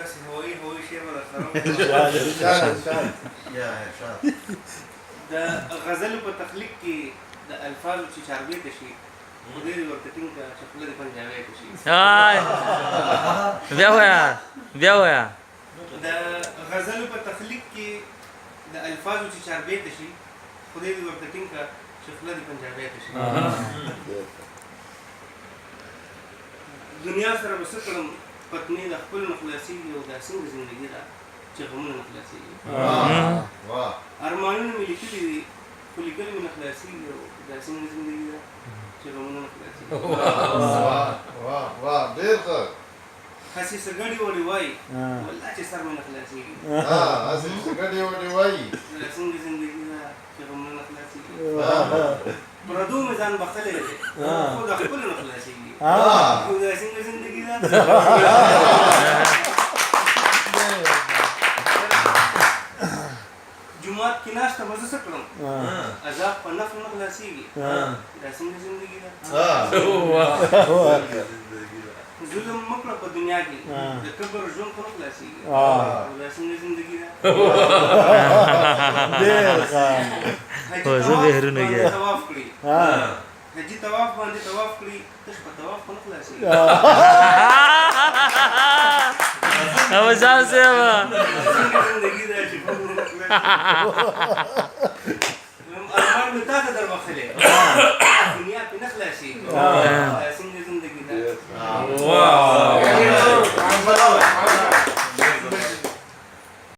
بس هوي شيء ولا خراب يا ارشاد د غزل په تخلیق کې د الفاظو چې چاربیته شي خدای دې ورته ټینګه شکل دې پنجابي شي بیا ویا د غزل په تخلیق کې د الفاظو چې چاربیته شي خدای دې ورته ټینګه شکل دې پنجابي شي دنیا سره وسه کړم پتنی د خپل مخلصي او د څنګه ژوندۍ ده چې غمونه مخلصي واه ارمانونه مې لیکلي دي خو لیکل مې نه خلاصېږي او دا څنګه زندګي ده چې غمونه نه خلاصېږي واه ډېر ښه هسې څه ګډې وډې وایي والله چې سر مې نه خلاصېږي هسې څه ګډې وډې وایي دا څنګه زندګي ده چې غمونه نه خلاصېږي پردو مې ځان بخښلی دی خو د خپلو نه خلاصېږي خو دا څنګه زندګي ده جمعات کې ناشته به زه څه کړم عذاب په نفل نه خلاصېږي دا څنګه زندګي ده ظلم مه کړه په دنیا کې د کبر ژوند خو نه خلاصېږي دا څنګه زندګي ده طواف کړي حجي طواف باندې طواف کړي تش په طواف خو نه خلاصېږي او ځان سیوا څنګه زندګي ده چې په نه خلاصېږي ارمان مې تا ته در بخښلی دنیا پې نه خلاصېږي